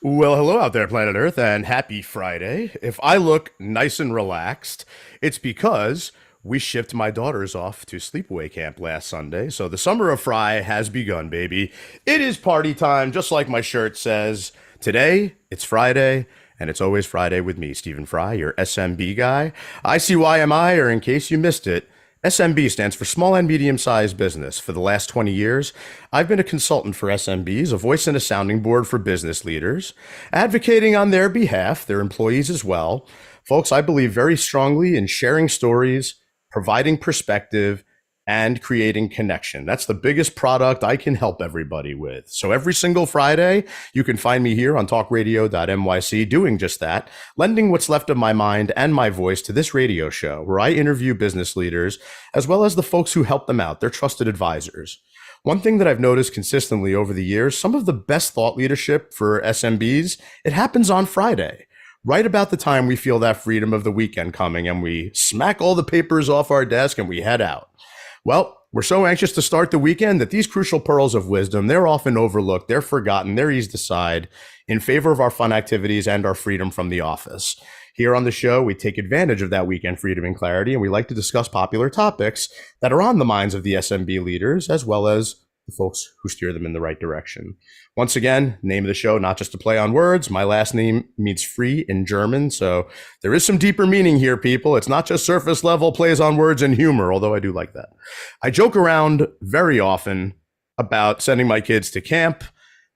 Well, hello out there, planet Earth, and happy Friday. If I look nice and relaxed, it's because we shipped my daughters off to sleepaway camp last Sunday. So the summer of Fry has begun, baby. It is party time, just like my shirt says. Today, it's Friday, and it's always Friday with me, Stephen Fry, your SMB guy. ICYMI, or in case you missed it, SMB stands for Small and Medium-Sized Business. For the last 20 years, I've been a consultant for SMBs, a voice and a sounding board for business leaders, advocating on their behalf, their employees as well. Folks, I believe very strongly in sharing stories, providing perspective, and creating connection. That's the biggest product I can help everybody with. So every single Friday, you can find me here on TalkRadio.nyc doing just that, lending what's left of my mind and my voice to this radio show where I interview business leaders as well as the folks who help them out, their trusted advisors. One thing that I've noticed consistently over the years, some of the best thought leadership for SMBs, it happens on Friday. Right about the time we feel that freedom of the weekend coming and we smack all the papers off our desk and we head out. Well, we're so anxious to start the weekend that these crucial pearls of wisdom, they're often overlooked, they're forgotten, they're eased aside in favor of our fun activities and our freedom from the office. Here on the show, we take advantage of that weekend freedom and clarity, and we like to discuss popular topics that are on the minds of the SMB leaders, as well as the folks who steer them in the right direction. Once again, name of the show, not just a play on words. My last name means free in German, so there is some deeper meaning here, people. It's not just surface level plays on words and humor, although I do like that. I joke around very often about sending my kids to camp.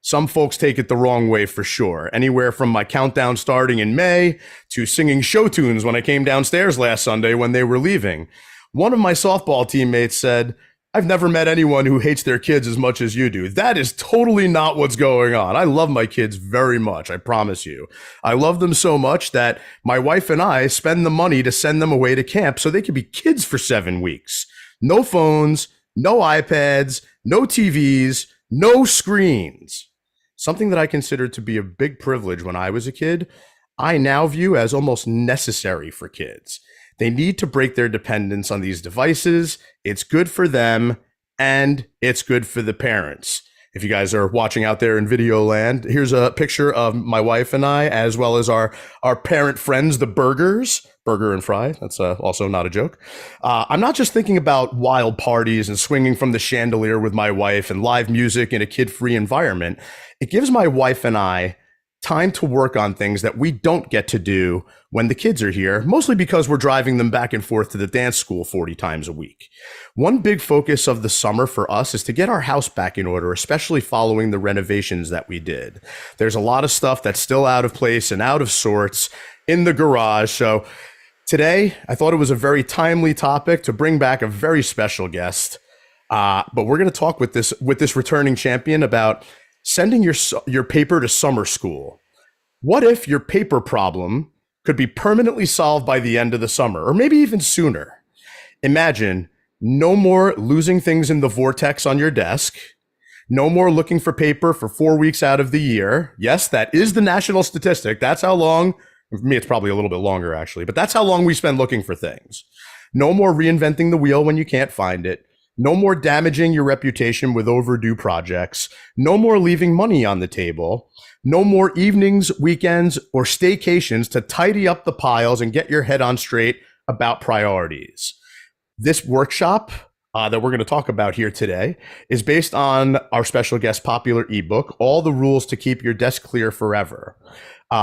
Some folks take it the wrong way for sure. Anywhere from my countdown starting in May to singing show tunes when I came downstairs last Sunday when they were leaving. One of my softball teammates said, "I've never met anyone who hates their kids as much as you do." That is totally not what's going on. I love my kids very much, I promise you. I love them so much that my wife and I spend the money to send them away to camp so they can be kids for 7 weeks. No phones, no iPads, no TVs, no screens. Something that I considered to be a big privilege when I was a kid, I now view as almost necessary for kids. They need to break their dependence on these devices. It's good for them, and it's good for the parents. If you guys are watching out there in video land, here's a picture of my wife and I, as well as our parent friends, the Burgers, Burger and Fry. That's also not a joke. I'm not just thinking about wild parties and swinging from the chandelier with my wife and live music in a kid-free environment. It gives my wife and I time to work on things that we don't get to do when the kids are here, mostly because we're driving them back and forth to the dance school 40 times a week. One big focus of the summer for us is to get our house back in order, especially following the renovations that we did. There's a lot of stuff that's still out of place and out of sorts in the garage. So today, I thought it was a very timely topic to bring back a very special guest. But we're going to talk with this returning champion about sending your paper to summer school. What if your paper problem could be permanently solved by the end of the summer, or maybe even sooner? Imagine no more losing things in the vortex on your desk, no more looking for paper for 4 weeks out of the year. Yes, that is the national statistic. That's how long, for me, it's probably a little bit longer actually, but that's how long we spend looking for things. No more reinventing the wheel when you can't find it. No more damaging your reputation with overdue projects. No more leaving money on the table. No more evenings, weekends, or staycations to tidy up the piles and get your head on straight about priorities. This workshop that we're going to talk about here today is based on our special guest popular ebook, All the Rules to Keep Your Desk Clear Forever.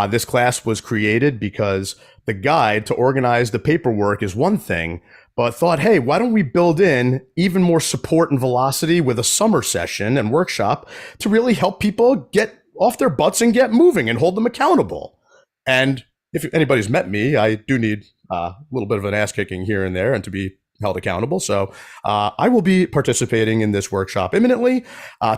This class was created because the guide to organize the paperwork is one thing, but thought, hey, why don't we build in even more support and velocity with a summer session and workshop to really help people get off their butts and get moving and hold them accountable. And if anybody's met me, I do need a little bit of an ass kicking here and there and to be held accountable. So I will be participating in this workshop imminently.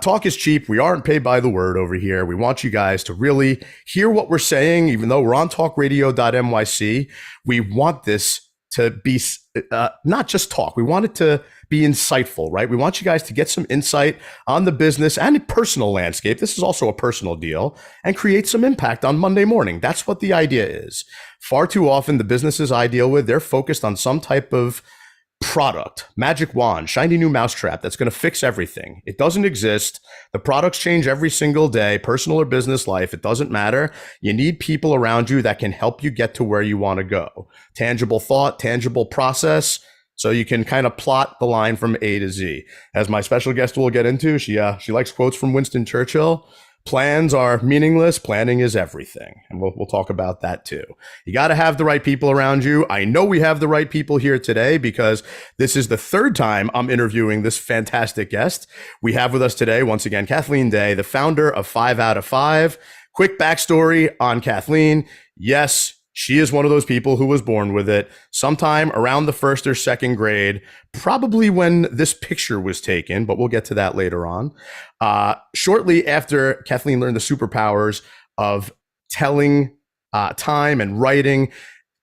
Talk is cheap. We aren't paid by the word over here. We want you guys to really hear what we're saying, even though we're on TalkRadio.nyc. We want this to be not just talk. We want it to be insightful, right? We want you guys to get some insight on the business and personal landscape. This is also a personal deal, and create some impact on Monday morning. That's what the idea is. Far too often, the businesses I deal with, they're focused on some type of product, magic wand, shiny new mousetrap that's going to fix everything. It doesn't exist. The products change every single day, personal or business life. It doesn't matter. You need people around you that can help you get to where you want to go. Tangible thought, tangible process. So you can kind of plot the line from A to Z. As my special guest will get into, she likes quotes from Winston Churchill. Plans are meaningless. Planning is everything. And we'll talk about that too. You got to have the right people around you. I know we have the right people here today because this is the third time I'm interviewing this fantastic guest. We have with us today, once again, Kathleen Day, the founder of 5 out of 5. Quick backstory on Kathleen. Yes, she is one of those people who was born with it sometime around the first or second grade, probably when this picture was taken, but we'll get to that later on. Shortly after Kathleen learned the superpowers of telling time and writing,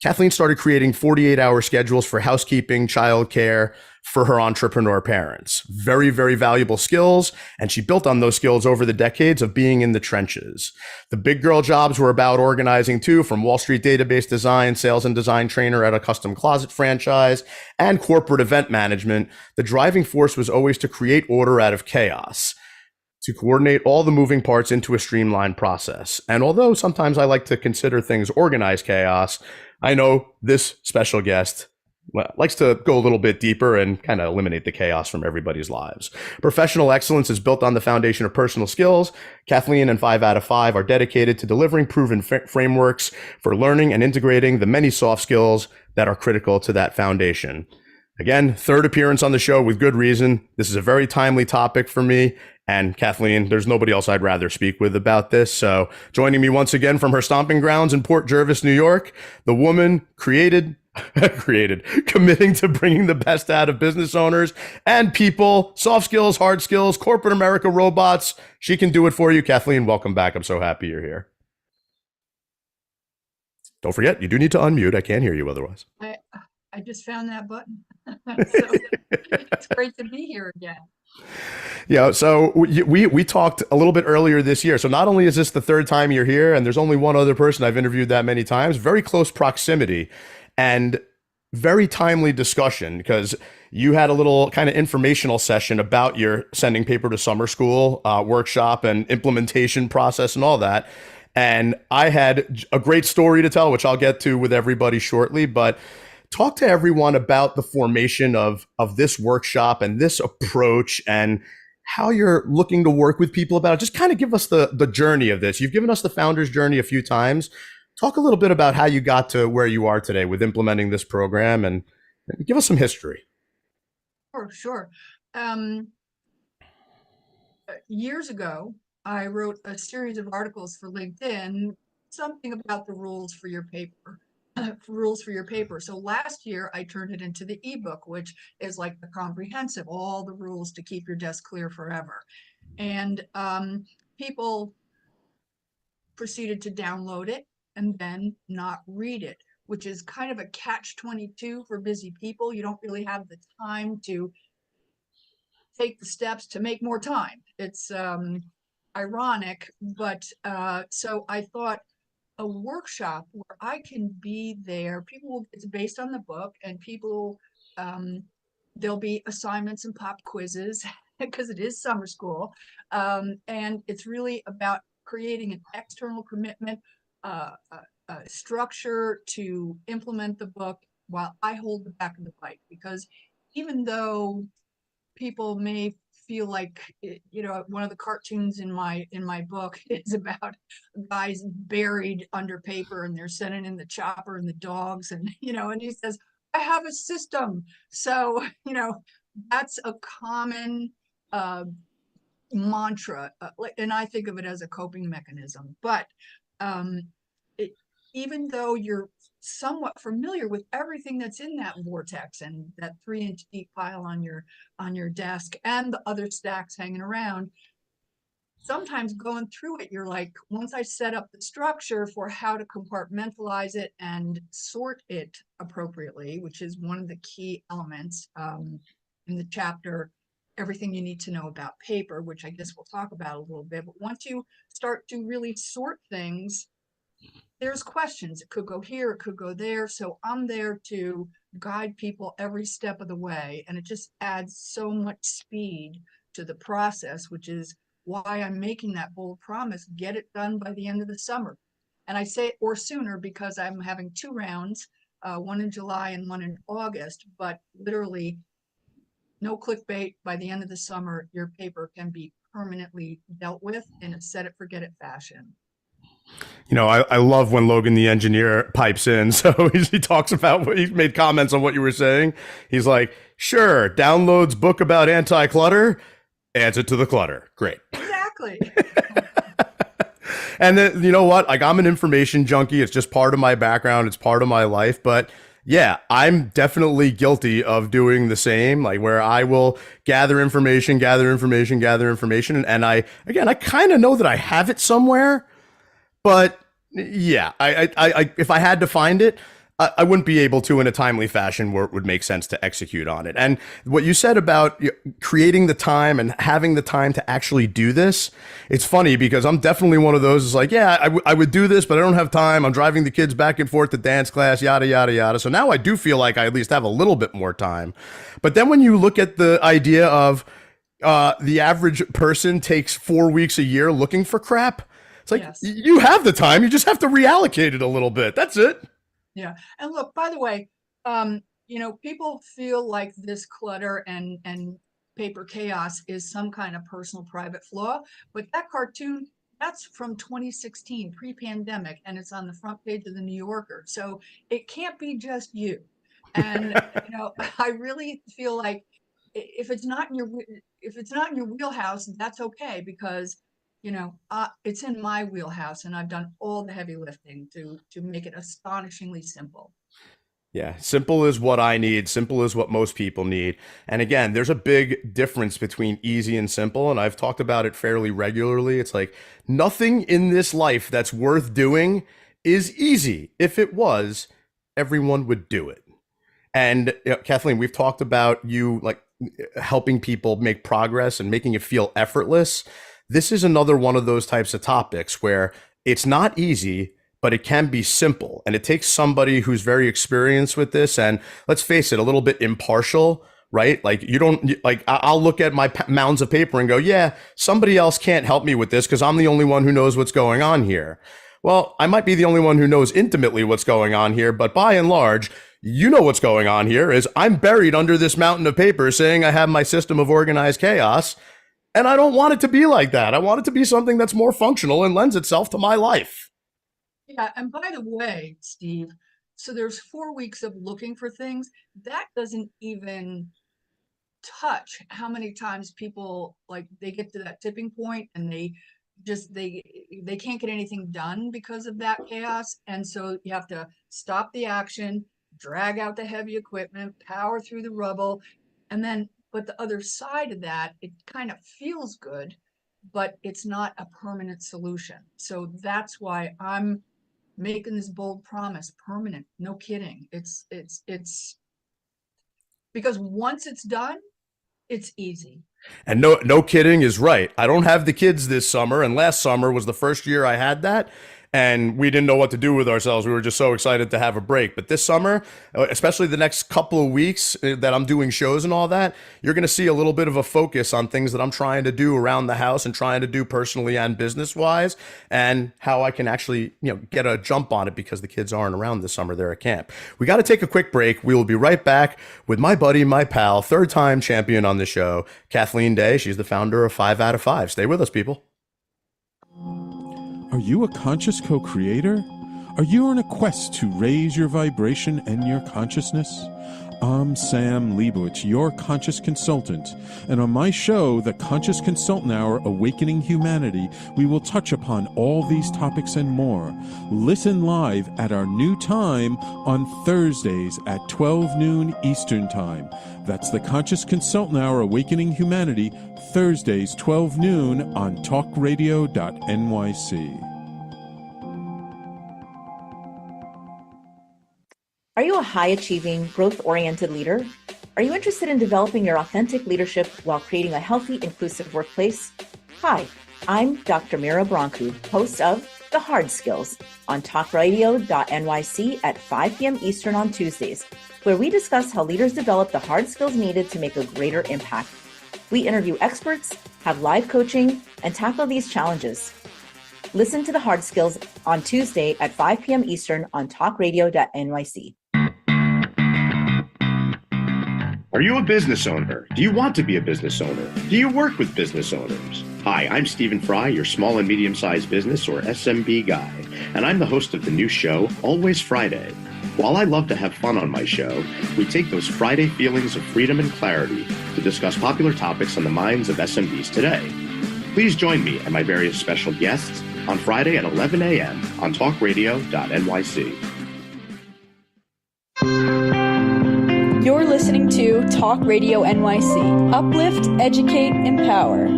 Kathleen started creating 48-hour schedules for housekeeping, childcare for her entrepreneur parents. Very, very valuable skills. And she built on those skills over the decades of being in the trenches. The big girl jobs were about organizing too, from Wall Street database design, sales and design trainer at a custom closet franchise, and corporate event management. The driving force was always to create order out of chaos, to coordinate all the moving parts into a streamlined process. And although sometimes I like to consider things organized chaos, I know this special guest likes to go a little bit deeper and kind of eliminate the chaos from everybody's lives. Professional excellence is built on the foundation of personal skills. Kathleen and 5 out of 5 are dedicated to delivering proven frameworks for learning and integrating the many soft skills that are critical to that foundation. Again, third appearance on the show with good reason. This is a very timely topic for me. And Kathleen, there's nobody else I'd rather speak with about this. So joining me once again from her stomping grounds in Port Jervis, New York, the woman committing to bringing the best out of business owners and people, soft skills, hard skills, corporate America robots. She can do it for you. Kathleen, welcome back. I'm so happy you're here. Don't forget, you do need to unmute. I can't hear you otherwise. I just found that button. So it's great to be here again. Yeah, so we talked a little bit earlier this year. So not only is this the third time you're here, and there's only one other person I've interviewed that many times, very close proximity and very timely discussion, because you had a little kind of informational session about your sending paper to summer school workshop and implementation process and all that. And I had a great story to tell, which I'll get to with everybody shortly, but talk to everyone about the formation of this workshop and this approach and how you're looking to work with people about it. Just kind of give us the journey of this. You've given us the founder's journey a few times. Talk a little bit about how you got to where you are today with implementing this program and give us some history. Sure. Years ago, I wrote a series of articles for LinkedIn, something about the rules for your paper. Rules for your paper. So last year I turned it into the ebook, which is like the comprehensive, all the rules to keep your desk clear forever. And people proceeded to download it and then not read it, which is kind of a catch-22 for busy people. You don't really have the time to take the steps to make more time. It's ironic, but so I thought, a workshop where I can be there. People, it's based on the book, and people, there'll be assignments and pop quizzes because it is summer school. And it's really about creating an external commitment, structure to implement the book while I hold the back of the bike. Because even though people may feel like, one of the cartoons in my book is about guys buried under paper and they're sending in the chopper and the dogs, and and he says, I have a system. So that's a common mantra, and I think of it as a coping mechanism. But even though you're somewhat familiar with everything that's in that vortex and that 3-inch deep pile on your desk and the other stacks hanging around, sometimes going through it, you're like, once I set up the structure for how to compartmentalize it and sort it appropriately, which is one of the key elements in the chapter, everything you need to know about paper, which I guess we'll talk about a little bit. But once you start to really sort things, there's questions. It could go here, it could go there. So I'm there to guide people every step of the way. And it just adds so much speed to the process, which is why I'm making that bold promise, get it done by the end of the summer. And I say or sooner because I'm having 2 rounds, one in July and one in August, but literally no clickbait. By the end of the summer, your paper can be permanently dealt with in a set it, forget it fashion. I love when Logan the engineer pipes in. So he talks about what he made comments on what you were saying. He's like, sure, downloads book about anti-clutter, adds it to the clutter. Great. Exactly. And then, you know what? Like, I'm an information junkie. It's just part of my background. It's part of my life. But yeah, I'm definitely guilty of doing the same, like where I will gather information. And I kind of know that I have it somewhere. But yeah, I if I had to find it, I wouldn't be able to in a timely fashion where it would make sense to execute on it. And what you said about creating the time and having the time to actually do this, it's funny because I'm definitely one of those. It's like, yeah, I would do this, but I don't have time. I'm driving the kids back and forth to dance class, yada, yada, yada. So now I do feel like I at least have a little bit more time. But then when you look at the idea of the average person takes 4 weeks a year looking for crap, it's like, Yes. You have the time. You just have to reallocate it a little bit. That's it. Yeah. And look, by the way, people feel like this clutter and paper chaos is some kind of personal private flaw, but that cartoon, that's from 2016, pre-pandemic, and it's on the front page of the New Yorker. So it can't be just you. And, I really feel like if it's not in your wheelhouse, that's okay, because it's in my wheelhouse, and I've done all the heavy lifting to make it astonishingly simple. Yeah, simple is what I need. Simple is what most people need. And again, there's a big difference between easy and simple. And I've talked about it fairly regularly. It's like nothing in this life that's worth doing is easy. If it was, everyone would do it. And Kathleen, we've talked about you like helping people make progress and making it feel effortless. This is another one of those types of topics where it's not easy, but it can be simple. And it takes somebody who's very experienced with this and, let's face it, a little bit impartial, right? Like, you don't, like, I'll look at my mounds of paper and go, yeah, somebody else can't help me with this because I'm the only one who knows what's going on here. Well, I might be the only one who knows intimately what's going on here, but by and large, you know what's going on here is I'm buried under this mountain of paper saying I have my system of organized chaos. And I don't want it to be like that. I want it to be something that's more functional and lends itself to my life. Yeah. And by the way, Steve, so there's 4 weeks of looking for things. That doesn't even touch how many times people, like, they get to that tipping point and they can't get anything done because of that chaos. And so you have to stop the action, drag out the heavy equipment, power through the rubble, and then, but the other side of that, it kind of feels good, but it's not a permanent solution. So that's why I'm making this bold promise, permanent. No kidding. It's because once it's done, it's easy. And no kidding is right. I don't have the kids this summer, and last summer was the first year I had that. And we didn't know what to do with ourselves. We were just so excited to have a break. But this summer, especially the next couple of weeks that I'm doing shows and all that, you're going to see a little bit of a focus on things that I'm trying to do around the house and trying to do personally and business wise, and how I can actually, get a jump on it because the kids aren't around this summer. They're at camp. We got to take a quick break. We will be right back with my buddy, my pal, third-time champion on the show, Kathleen Day. She's the founder of 5 out of 5. Stay with us, people. Are you a conscious co-creator? Are you on a quest to raise your vibration and your consciousness? I'm Sam Leibowitz, your conscious consultant, and on my show, The Conscious Consultant Hour, Awakening Humanity, we will touch upon all these topics and more. Listen live at our new time on Thursdays at 12 noon Eastern Time. That's The Conscious Consultant Hour, Awakening Humanity, Thursdays, 12 noon on TalkRadio.nyc. Are you a high-achieving, growth-oriented leader? Are you interested in developing your authentic leadership while creating a healthy, inclusive workplace? Hi, I'm Dr. Mira Brancu, host of The Hard Skills on TalkRadio.nyc at 5 p.m. Eastern on Tuesdays. where we discuss how leaders develop the hard skills needed to make a greater impact. We interview experts, have live coaching, and tackle these challenges. Listen to The Hard Skills on Tuesday at 5 p.m. Eastern on TalkRadio.nyc. Are you a business owner? Do you want to be a business owner? Do you work with business owners? Hi, I'm Stephen Fry, your small and medium-sized business or SMB guy, and I'm the host of the new show, Always FreyDay. While I love to have fun on my show, we take those Friday feelings of freedom and clarity to discuss popular topics on the minds of SMBs today. Please join me and my various special guests on Friday at 11 a.m. on TalkRadio.nyc. You're listening to Talk Radio NYC. Uplift, educate, empower.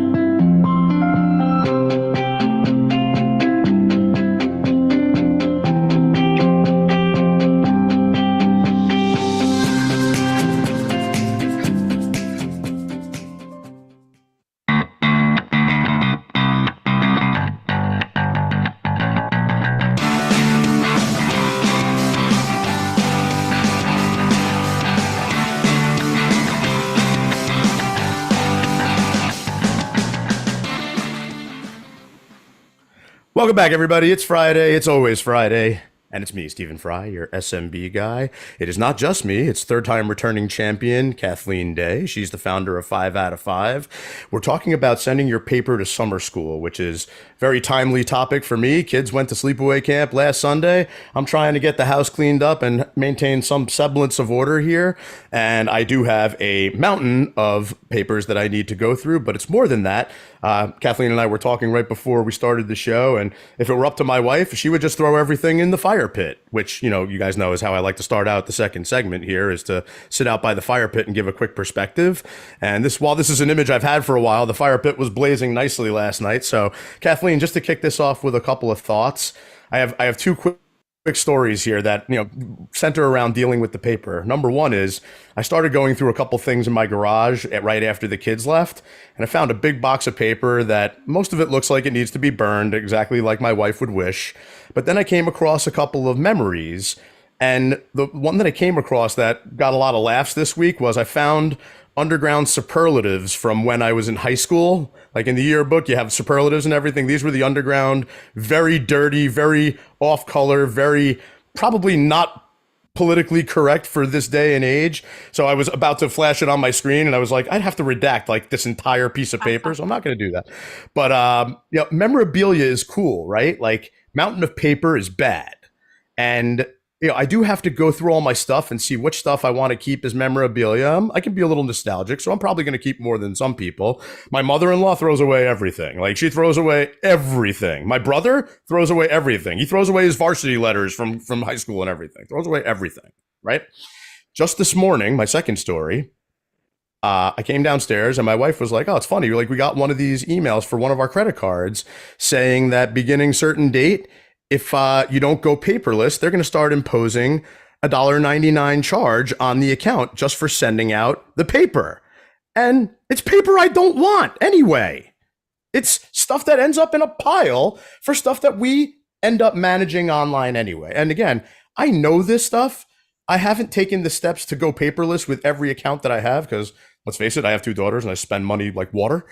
Welcome back, everybody. It's Friday. It's always Friday. And it's me, Stephen Fry, your SMB guy. It is not just me. It's third-time returning champion, Kathleen Day. She's the founder of 5 out of 5. We're talking about sending your paper to summer school, which is a very timely topic for me. Kids went to sleepaway camp last Sunday. I'm trying to get the house cleaned up and maintain some semblance of order here. And I do have a mountain of papers that I need to go through, but it's more than that. Kathleen and I were talking right before we started the show, and if it were up to my wife, she would just throw everything in the fire pit, which, you know, you guys know is how I like to start out the second segment here, is to sit out by the fire pit and give a quick perspective. And while this is an image I've had for a while, the fire pit was blazing nicely last night. So, Kathleen, just to kick this off with a couple of thoughts, I have two quick stories here that, you know, center around dealing with the paper. Number one is I started going through a couple things in my garage right after the kids left, and I found a big box of paper that most of it looks like it needs to be burned, exactly like my wife would wish. But then I came across a couple of memories, and the one that I came across that got a lot of laughs this week was I found underground superlatives from when I was in high school. Like in the yearbook, you have superlatives and everything. These were the underground, very dirty, very off color, very probably not politically correct for this day and age. So I was about to flash it on my screen and I was like, I'd have to redact like this entire piece of paper. So I'm not going to do that. But, you know, memorabilia is cool, right? Like mountain of paper is bad. And you know, I do have to go through all my stuff and see which stuff I want to keep as memorabilia. I can be a little nostalgic, so I'm probably going to keep more than some people. My mother-in-law throws away everything. Like, she throws away everything. My brother throws away everything. He throws away his varsity letters from high school and everything. Throws away everything, right? Just this morning, my second story, I came downstairs and my wife was like, oh, it's funny. Like, we got one of these emails for one of our credit cards saying that beginning certain date, if you don't go paperless, they're going to start imposing a $1.99 charge on the account just for sending out the paper. And it's paper I don't want anyway. It's stuff that ends up in a pile for stuff that we end up managing online anyway. And again, I know this stuff. I haven't taken the steps to go paperless with every account that I have because, let's face it, I have 2 daughters and I spend money like water.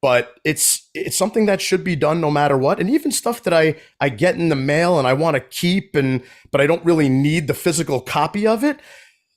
But it's something that should be done no matter what. And even stuff that I get in the mail and I want to keep, but I don't really need the physical copy of it,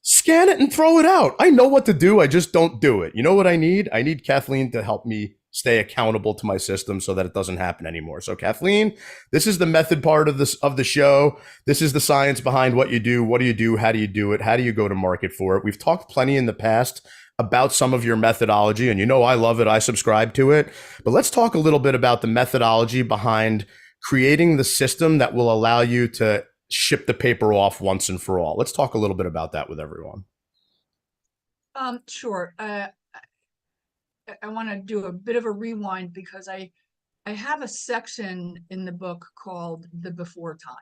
scan it and throw it out. I know what to do. I just don't do it. You know what I need? I need Kathleen to help me stay accountable to my system so that it doesn't happen anymore. So Kathleen, this is the method part of the show. This is the science behind what you do. What do you do? How do you do it? How do you go to market for it? We've talked plenty in the past about some of your methodology, and you know I love it. I subscribe to it. But let's talk a little bit about the methodology behind creating the system that will allow you to ship the paper off once and for all. Let's talk a little bit about that with everyone. Sure. I want to do a bit of a rewind because I have a section in the book called The Before Time.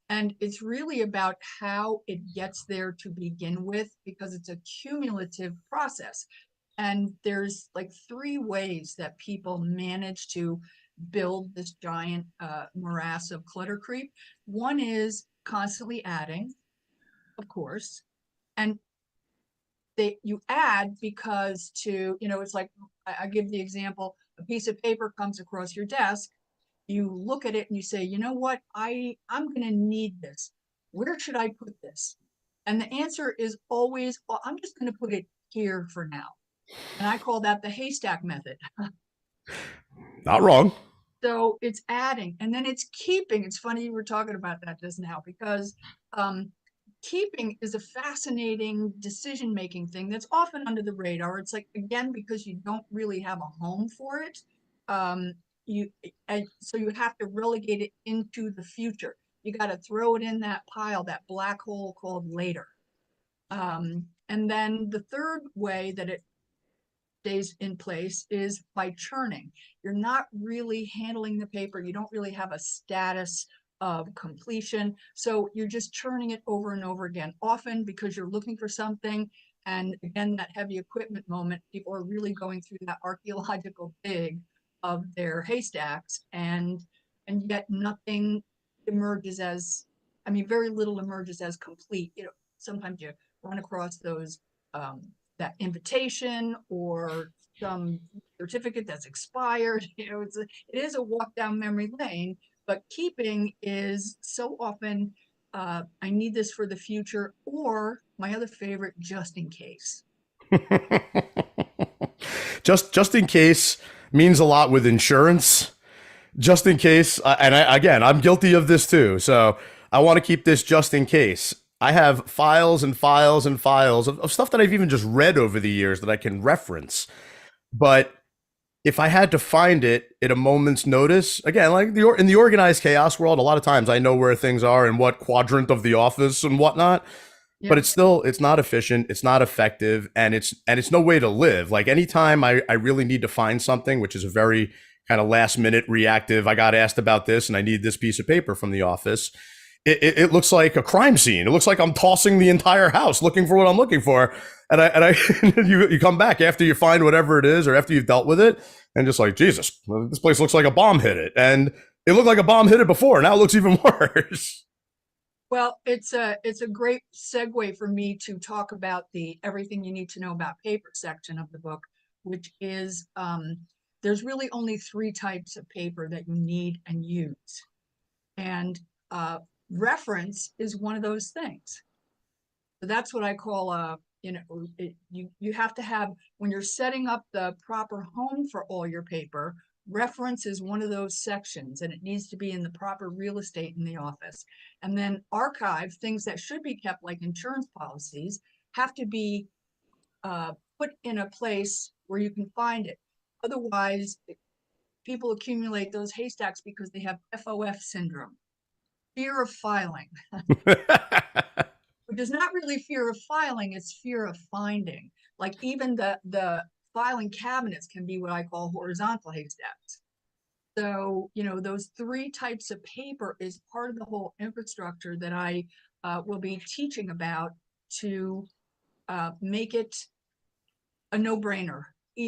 And it's really about how it gets there to begin with, because it's a cumulative process. And there's like 3 ways that people manage to build this giant morass of clutter creep. One is constantly adding. of course, and you add because it's like I give the example, a piece of paper comes across your desk, you look at it and you say, you know what, I'm going to need this. Where should I put this? And the answer is always, well, I'm just going to put it here for now. And I call that the haystack method. Not wrong. So it's adding, and then it's keeping. It's funny you were talking about that just now, because keeping is a fascinating decision-making thing that's often under the radar. It's like, again, because you don't really have a home for it, so you have to relegate it into the future. You got to throw it in that pile, that black hole called later. And then the third way that it stays in place is by churning. You're not really handling the paper. You don't really have a status of completion. So you're just churning it over and over again, often because you're looking for something. And again, that heavy equipment moment, people are really going through that archaeological dig of their haystacks, and yet nothing emerges as, very little emerges as complete. Sometimes you run across those that invitation or some certificate that's expired. It is a walk down memory lane, but keeping is so often, I need this for the future, or my other favorite, just in case. just in case means a lot with insurance. Just in case, again, I'm guilty of this too. So I want to keep this just in case. I have files and files and files of stuff that I've even just read over the years that I can reference. But if I had to find it at a moment's notice, again, like in the organized chaos world, a lot of times I know where things are in what quadrant of the office and whatnot. Yeah. But it's not efficient, it's not effective, and it's no way to live. Like anytime I really need to find something, which is a very kind of last minute reactive, I got asked about this and I need this piece of paper from the office. It looks like a crime scene. It looks like I'm tossing the entire house looking for what I'm looking for. And you come back after you find whatever it is, or after you've dealt with it, and just like, Jesus, this place looks like a bomb hit it. And it looked like a bomb hit it before. Now it looks even worse. Well, it's a great segue for me to talk about the everything you need to know about paper section of the book, which is there's really only 3 types of paper that you need and use. And reference is one of those things. So that's what I call you have to have, when you're setting up the proper home for all your paper, reference is one of those sections, and it needs to be in the proper real estate in the office. And then archive, things that should be kept, like insurance policies, have to be put in a place where you can find it. Otherwise, people accumulate those haystacks because they have FOF syndrome. Fear of filing, which is not really fear of filing, it's fear of finding. Like even the filing cabinets can be what I call horizontal haystacks. So, those 3 types of paper is part of the whole infrastructure that I will be teaching about to make it a no-brainer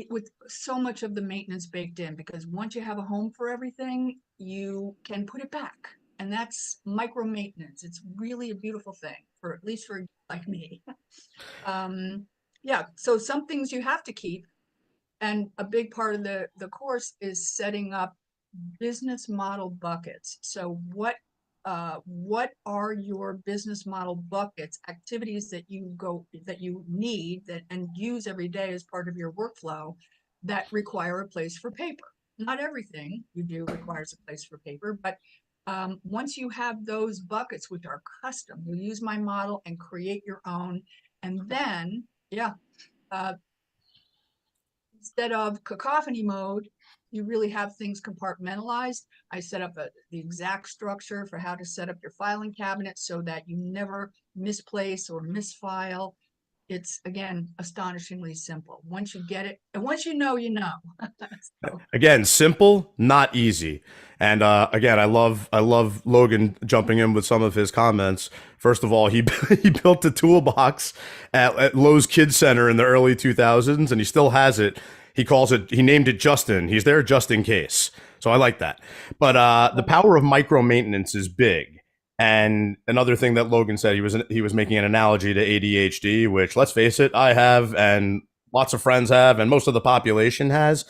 with so much of the maintenance baked in, because once you have a home for everything, you can put it back. And that's micro maintenance. It's really a beautiful thing, for at least for like me. Yeah, so some things you have to keep. And a big part of the course is setting up business model buckets. So what are your business model buckets, activities that you need and use every day as part of your workflow that require a place for paper? Not everything you do requires a place for paper, but once you have those buckets, which are custom, you use my model and create your own. And then, instead of cacophony mode, you really have things compartmentalized. I set up the exact structure for how to set up your filing cabinet so that you never misplace or misfile. It's, again, astonishingly simple. Once you get it, and once you know, you know. So. Again, simple, not easy. And again, I love Logan jumping in with some of his comments. First of all, he built a toolbox at Lowe's Kids Center in the early 2000s, and he still has it. He named it Justin. He's there just in case. So I like that. But the power of micro maintenance is big. And another thing that Logan said, he was making an analogy to ADHD, which, let's face it, I have, and lots of friends have, and most of the population has.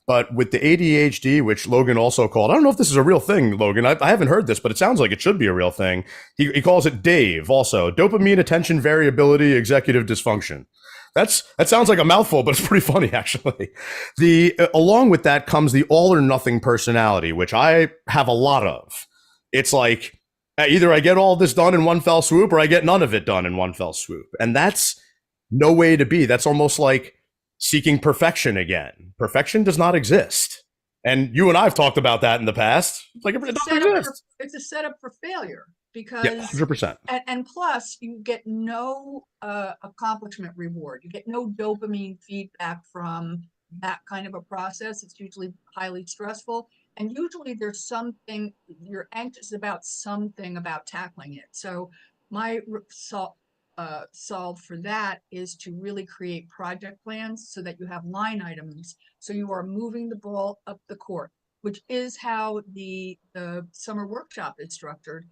But with the ADHD, which Logan also called, I don't know if this is a real thing, Logan. I haven't heard this, but it sounds like it should be a real thing. He calls it DAVE, also dopamine attention variability executive dysfunction. That sounds like a mouthful, but it's pretty funny, actually. Along with that comes the all or nothing personality, which I have a lot of. It's like, either I get all this done in one fell swoop, or I get none of it done in one fell swoop. And that's no way to be. That's almost like seeking perfection again. Perfection does not exist. And you and I have talked about that in the past. Like, it doesn't exist. It's a setup for failure, because, yeah, 100%. And plus, you get no accomplishment reward. You get no dopamine feedback from that kind of a process. It's usually highly stressful. And usually there's something, you're anxious about something about tackling it. So my solve for that is to really create project plans so that you have line items. So you are moving the ball up the court, which is how the summer workshop is structured.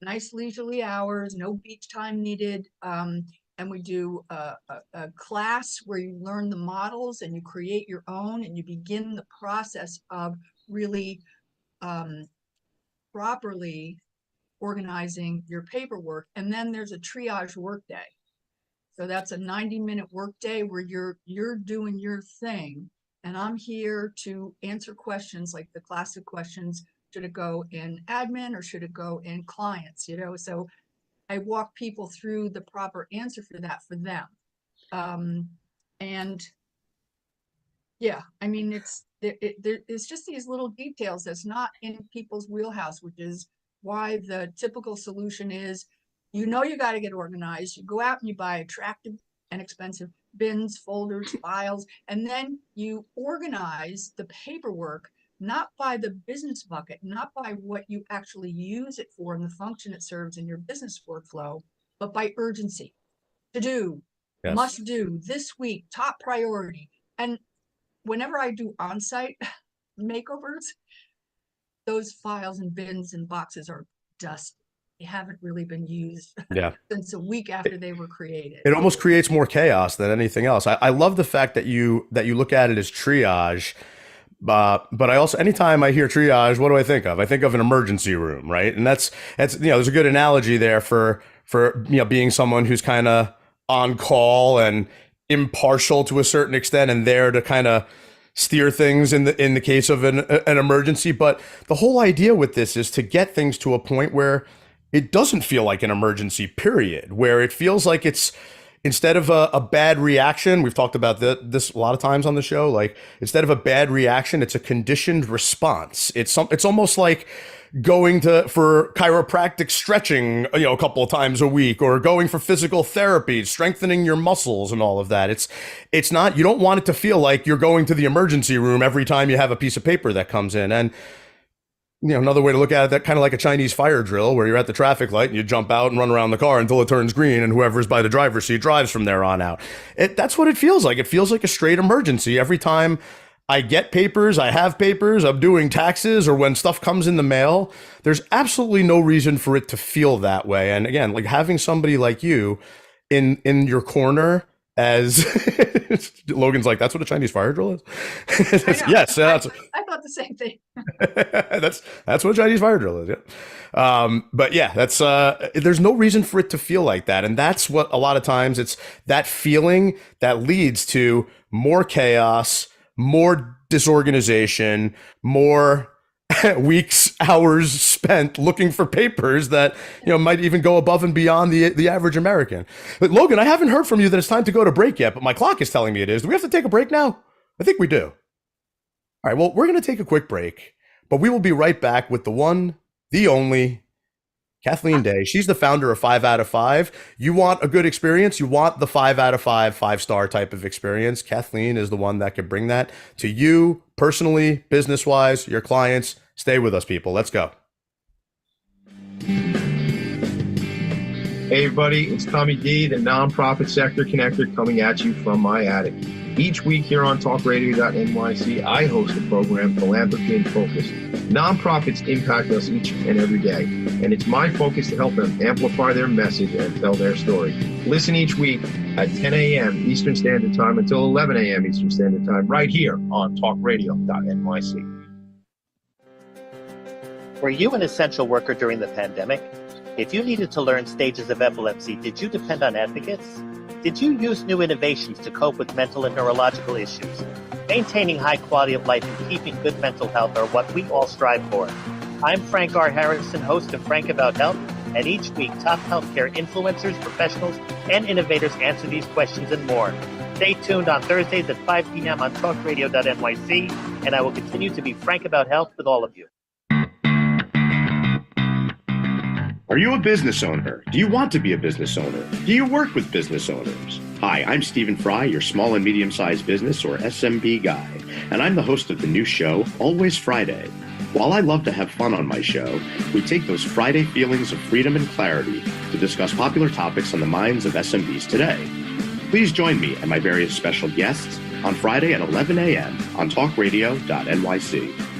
Nice leisurely hours, no beach time needed. And we do a class where you learn the models and you create your own, and you begin the process of really properly organizing your paperwork. And then there's a triage workday. So that's a 90-minute workday where you're doing your thing, and I'm here to answer questions like the classic questions: should it go in admin or should it go in clients? So I walk people through the proper answer for that for them. And yeah, I mean, it's just these little details that's not in people's wheelhouse, which is why the typical solution is, you got to get organized. You go out and you buy attractive and expensive bins, folders, files, and then you organize the paperwork, not by the business bucket, not by what you actually use it for and the function it serves in your business workflow, but by urgency. To do, yes. Must do, this week, top priority. And whenever I do on-site makeovers, those files and bins and boxes are dust. They haven't really been used since a week after they were created. It almost creates more chaos than anything else. I love the fact that you look at it as triage. But I also, anytime I hear triage, what do I think of? I think of an emergency room, right? And that's there's a good analogy there for being someone who's kind of on call and impartial to a certain extent, and there to kind of steer things in the case of an emergency. But the whole idea with this is to get things to a point where it doesn't feel like an emergency, period, where it feels like it's, instead of a bad reaction, we've talked about this a lot of times on the show, like, instead of a bad reaction, it's a conditioned response. It's almost like going for chiropractic stretching, a couple of times a week, or going for physical therapy, strengthening your muscles and all of that. It's not, you don't want it to feel like you're going to the emergency room every time you have a piece of paper that comes in. And another way to look at it, that kind of like a Chinese fire drill, where you're at the traffic light and you jump out and run around the car until it turns green, and whoever's by the driver's seat drives from there on out. That's what it feels like. It feels like a straight emergency every time I get papers, I have papers, I'm doing taxes, or when stuff comes in the mail. There's absolutely no reason for it to feel that way. And again, like, having somebody like you in your corner, as Logan's like, that's what a Chinese fire drill is. Yes, I thought the same thing. that's what a Chinese fire drill is. Yeah, but yeah, that's there's no reason for it to feel like that, and that's what a lot of times it's that feeling that leads to more chaos, more disorganization, more weeks, hours spent looking for papers that might even go above and beyond the average American. But Logan, I haven't heard from you that it's time to go to break yet, but my clock is telling me it is. Do we have to take a break now? I think we do. All right, well, we're going to take a quick break, but we will be right back with the one, the only Kathleen Day. She's the founder of 5 out of 5. You want a good experience? You want the 5 out of 5, 5-star type of experience? Kathleen is the one that can bring that to you personally, business-wise, your clients. Stay with us, people. Let's go. Hey, everybody. It's Tommy D, the nonprofit sector connector, coming at you from my attic. Each week here on TalkRadio.nyc, I host the program Philanthropy in Focus. Nonprofits impact us each and every day, and it's my focus to help them amplify their message and tell their story. Listen each week at 10 a.m. Eastern Standard Time until 11 a.m. Eastern Standard Time right here on TalkRadio.nyc. Were you an essential worker during the pandemic? If you needed to learn stages of epilepsy, did you depend on advocates? Did you use new innovations to cope with mental and neurological issues? Maintaining high quality of life and keeping good mental health are what we all strive for. I'm Frank R. Harrison, host of Frank About Health, and each week top healthcare influencers, professionals, and innovators answer these questions and more. Stay tuned on Thursdays at 5 p.m. on TalkRadio.nyc, and I will continue to be frank about health with all of you. Are you a business owner? Do you want to be a business owner? Do you work with business owners? Hi, I'm Stephen Fry, your small and medium-sized business or SMB guy, and I'm the host of the new show, Always FreyDay. While I love to have fun on my show, we take those Friday feelings of freedom and clarity to discuss popular topics on the minds of SMBs today. Please join me and my various special guests on Friday at 11 a.m. on TalkRadio.nyc.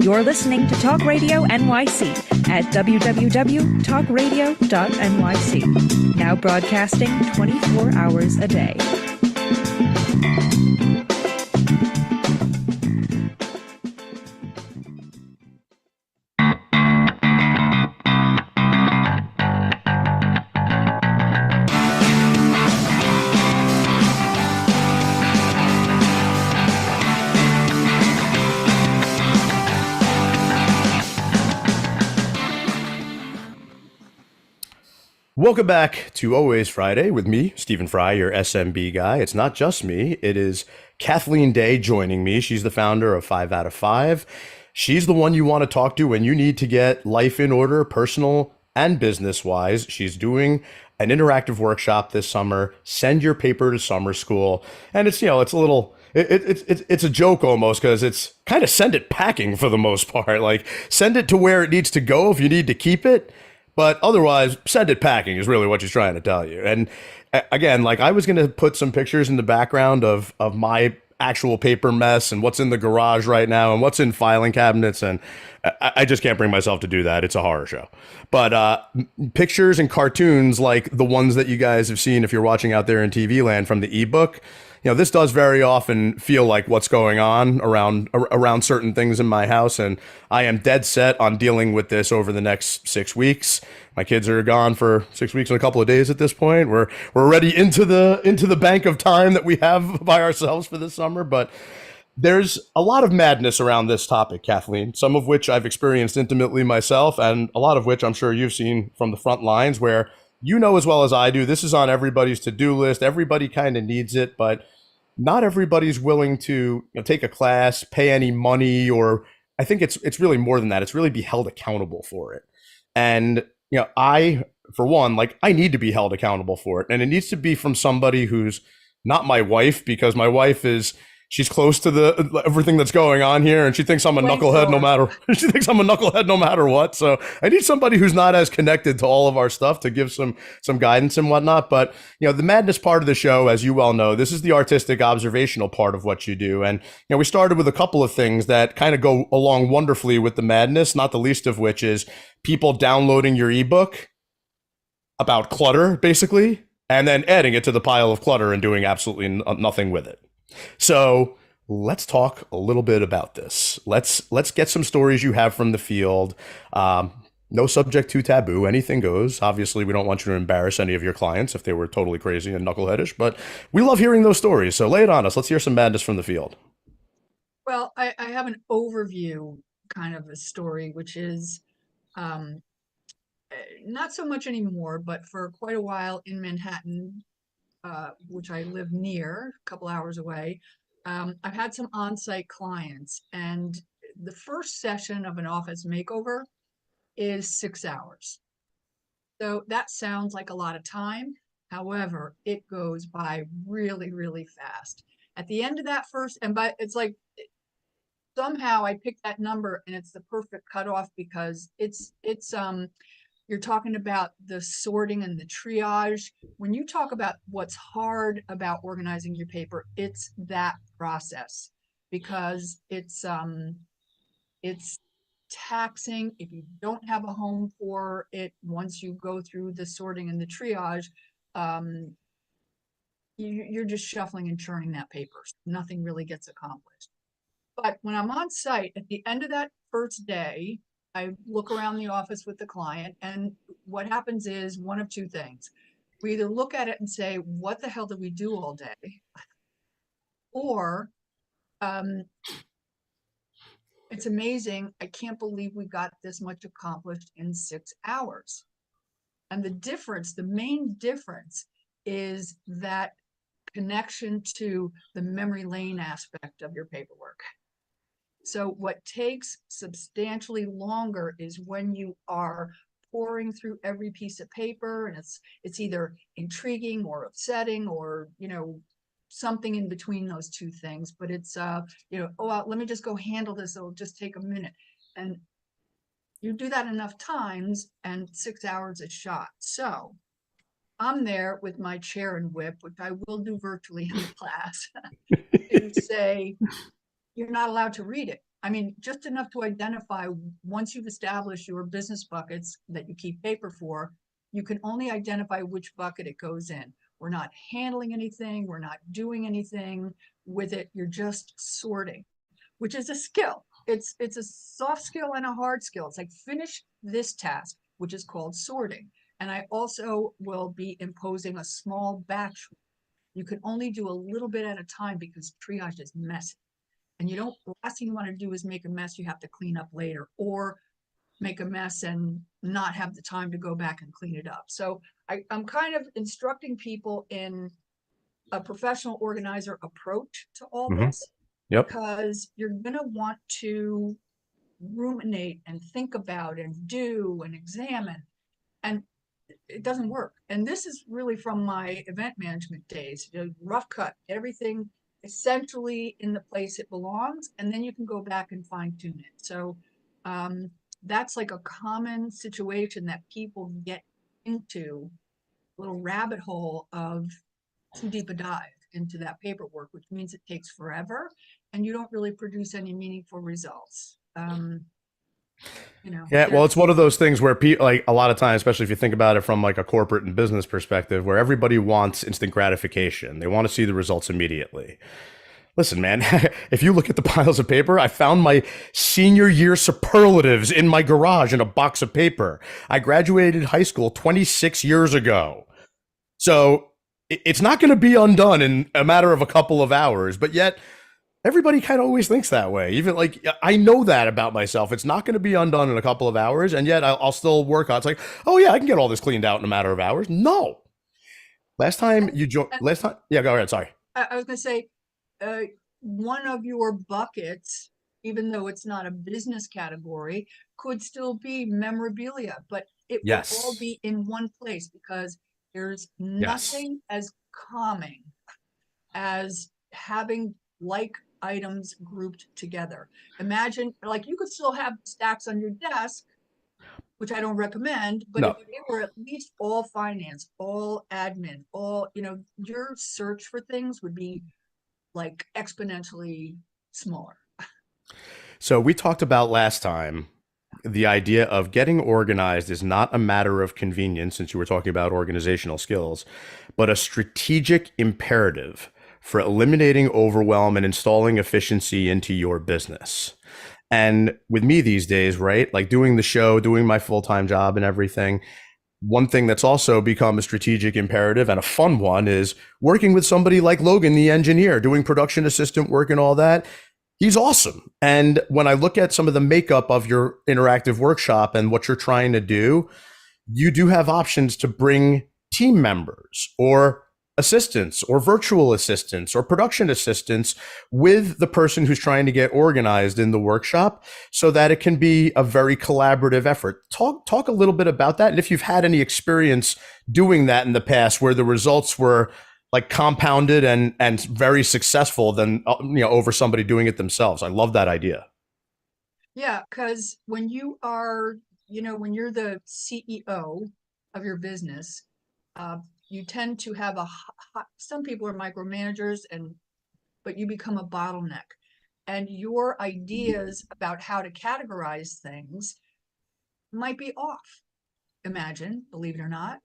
You're listening to Talk Radio NYC at www.talkradio.nyc. Now broadcasting 24 hours a day. Welcome back to Always FreyDay with me, Stephen Fry, your SMB guy. It's not just me. It is Kathleen Day joining me. She's the founder of 5 out of 5. She's the one you want to talk to when you need to get life in order, personal and business-wise. She's doing an interactive workshop this summer. Send your paper to summer school. And it's, you know, it's a little... It's a joke almost, because it's kind of send it packing for the most part. Like, send it to where it needs to go if you need to keep it. But otherwise, send it packing is really what she's trying to tell you. And again, like, I was going to put some pictures in the background of my actual paper mess and what's in the garage right now and what's in filing cabinets. And I just can't bring myself to do that. It's a horror show. But pictures and cartoons like the ones that you guys have seen if you're watching out there in TV land from the ebook, you know, this does very often feel like what's going on around certain things in my house, and I am dead set on dealing with this over the next 6 weeks. My kids are gone for 6 weeks and a couple of days at this point. We're already into the bank of time that we have by ourselves for this summer, but there's a lot of madness around this topic, Kathleen, some of which I've experienced intimately myself, and a lot of which I'm sure you've seen from the front lines, where you know as well as I do, this is on everybody's to-do list. Everybody kind of needs it, but not everybody's willing to take a class, pay any money, or I think it's really more than that. It's really be held accountable for it. And I, for one, like, I need to be held accountable for it, and it needs to be from somebody who's not my wife, because my wife she's close to everything that's going on here, and she thinks I'm a knucklehead no matter what. So I need somebody who's not as connected to all of our stuff to give some guidance and whatnot. But the madness part of the show, as you well know, this is the artistic observational part of what you do. And we started with a couple of things that kind of go along wonderfully with the madness, not the least of which is people downloading your ebook about clutter, basically, and then adding it to the pile of clutter and doing absolutely nothing with it. So let's talk a little bit about this. Let's get some stories you have from the field. No subject too taboo. Anything goes. Obviously, we don't want you to embarrass any of your clients if they were totally crazy and knuckleheadish, but we love hearing those stories. So lay it on us. Let's hear some madness from the field. Well, I have an overview kind of a story, which is not so much anymore, but for quite a while in Manhattan, which I live near, a couple hours away, I've had some on-site clients, and the first session of an office makeover is 6 hours. So that sounds like a lot of time. However, it goes by really, really fast. At the end of that it's like somehow I picked that number and it's the perfect cutoff, because it's You're talking about the sorting and the triage. When you talk about what's hard about organizing your paper, it's that process, because it's taxing if you don't have a home for it. Once you go through the sorting and the triage, you're just shuffling and churning that paper. Nothing really gets accomplished. But when I'm on site, at the end of that first day, I look around the office with the client, and what happens is one of two things. We either look at it and say, what the hell did we do all day? Or it's amazing, I can't believe we got this much accomplished in 6 hours. And the difference, the main difference, is that connection to the memory lane aspect of your paperwork. So what takes substantially longer is when you are pouring through every piece of paper, and it's either intriguing or upsetting, or something in between those two things. But it's oh well, let me just go handle this, it'll just take a minute. And you do that enough times and 6 hours is shot. So I'm there with my chair and whip, which I will do virtually in class, to say, you're not allowed to read it. I mean, just enough to identify, once you've established your business buckets that you keep paper for, you can only identify which bucket it goes in. We're not handling anything. We're not doing anything with it. You're just sorting, which is a skill. It's a soft skill and a hard skill. It's like, finish this task, which is called sorting. And I also will be imposing a small batch. You can only do a little bit at a time because triage is messy. And the last thing you want to do is make a mess you have to clean up later, or make a mess and not have the time to go back and clean it up. So I'm kind of instructing people in a professional organizer approach to all this. Yep. Because you're going to want to ruminate and think about and do and examine, and it doesn't work. And this is really from my event management days. Rough cut, everything essentially in the place it belongs, and then you can go back and fine tune it. So that's like a common situation that people get into, a little rabbit hole of too deep a dive into that paperwork, which means it takes forever and you don't really produce any meaningful results. Yeah, well, it's one of those things where people, like, a lot of times, especially if you think about it from like a corporate and business perspective, where everybody wants instant gratification. They want to see the results immediately. Listen, man, if you look at the piles of paper, I found my senior year superlatives in my garage in a box of paper. I graduated high school 26 years ago. So it's not going to be undone in a matter of a couple of hours, but yet everybody kind of always thinks that way. Even like, I know that about myself. It's not going to be undone in a couple of hours, and yet I'll still work on it. It's like, oh yeah, I can get all this cleaned out in a matter of hours. No. Yeah, go ahead. Sorry. I was going to say, one of your buckets, even though it's not a business category, could still be memorabilia, but it will all be in one place, because there's nothing as calming as having like items grouped together. Imagine, like, you could still have stacks on your desk, which I don't recommend, but if they were at least all finance, all admin, all, your search for things would be like exponentially smaller. So we talked about last time, the idea of getting organized is not a matter of convenience, since you were talking about organizational skills, but a strategic imperative for eliminating overwhelm and installing efficiency into your business. And with me these days, right, like doing the show, doing my full-time job and everything, one thing that's also become a strategic imperative, and a fun one, is working with somebody like Logan, the engineer, doing production assistant work and all that. He's awesome. And when I look at some of the makeup of your interactive workshop and what you're trying to do, you do have options to bring team members or assistants or virtual assistants or production assistants with the person who's trying to get organized in the workshop, so that it can be a very collaborative effort. Talk a little bit about that, and if you've had any experience doing that in the past where the results were like compounded and very successful than over somebody doing it themselves. I love that idea. Yeah, because when you are when you're the CEO of your business, you tend to have some people are micromanagers, but you become a bottleneck. And your ideas about how to categorize things might be off. Imagine, believe it or not.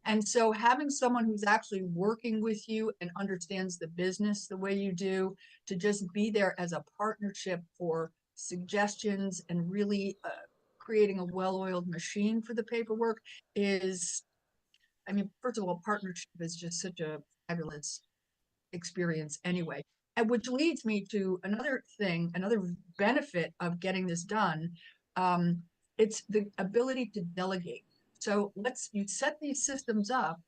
And so having someone who's actually working with you and understands the business the way you do, to just be there as a partnership for suggestions and really creating a well-oiled machine for the paperwork is, I mean, first of all, partnership is just such a fabulous experience anyway. And which leads me to another thing, another benefit of getting this done. It's the ability to delegate. So you set these systems up,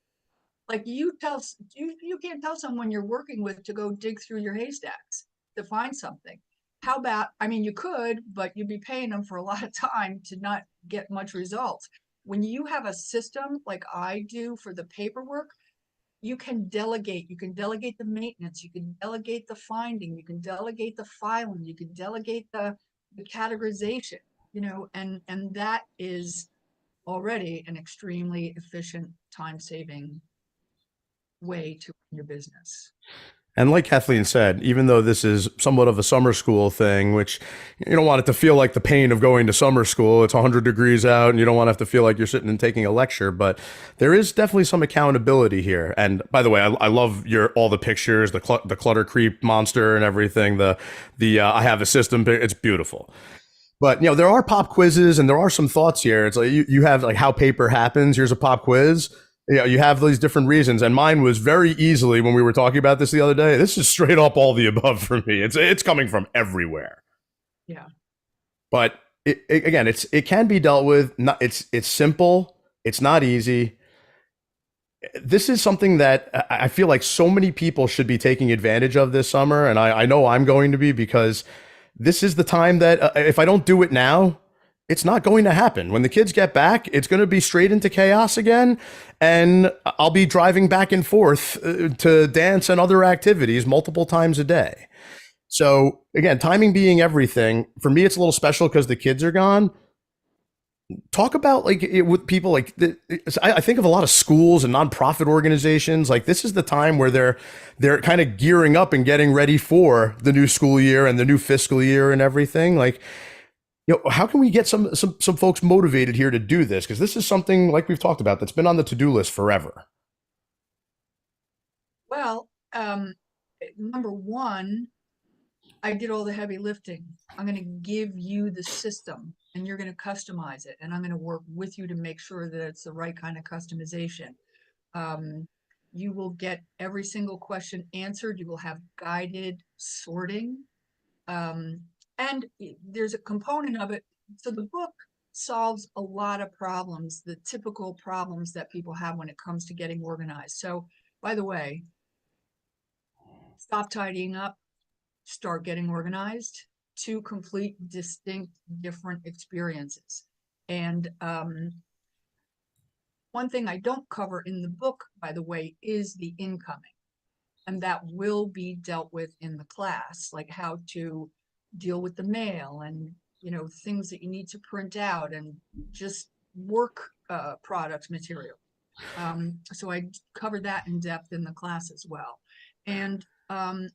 like you can't tell someone you're working with to go dig through your haystacks to find something. How about, I mean, you could, but you'd be paying them for a lot of time to not get much results. When you have a system like I do for the paperwork, you can delegate the maintenance, you can delegate the finding, you can delegate the filing, you can delegate the categorization, and that is already an extremely efficient, time-saving way to run your business. And like Kathleen said, even though this is somewhat of a summer school thing, which you don't want it to feel like the pain of going to summer school, it's 100 degrees out and you don't want to have to feel like you're sitting and taking a lecture, but there is definitely some accountability here. And by the way, I love all the pictures, the clutter creep monster and everything, the I have a system, it's beautiful. But there are pop quizzes and there are some thoughts here. It's like you have like how paper happens. Here's a pop quiz. You have these different reasons, and mine was very easily, when we were talking about this the other day, this is straight up all the above for me. It's coming from everywhere. Yeah. But it can be dealt with. It's simple. It's not easy. This is something that I feel like so many people should be taking advantage of this summer, and I know I'm going to be, because this is the time that if I don't do it now, it's not going to happen. When the kids get back, it's going to be straight into chaos again. And I'll be driving back and forth to dance and other activities multiple times a day. So again, timing being everything, for me, it's a little special because the kids are gone. Talk about with people I think of a lot of schools and nonprofit organizations. Like, this is the time where they're kind of gearing up and getting ready for the new school year and the new fiscal year and everything. Like, how can we get some folks motivated here to do this? Because this is something, like we've talked about, that's been on the to-do list forever. Well, number one, I did all the heavy lifting. I'm going to give you the system and you're going to customize it. And I'm going to work with you to make sure that it's the right kind of customization. You will get every single question answered. You will have guided sorting. And there's a component of it. So the book solves a lot of problems, the typical problems that people have when it comes to getting organized. So, by the way, stop tidying up, start getting organized. Two complete, distinct, different experiences. And one thing I don't cover in the book, by the way, is the incoming. And that will be dealt with in the class, like how to deal with the mail and things that you need to print out and just work product material. So I covered that in depth in the class as well. And I'm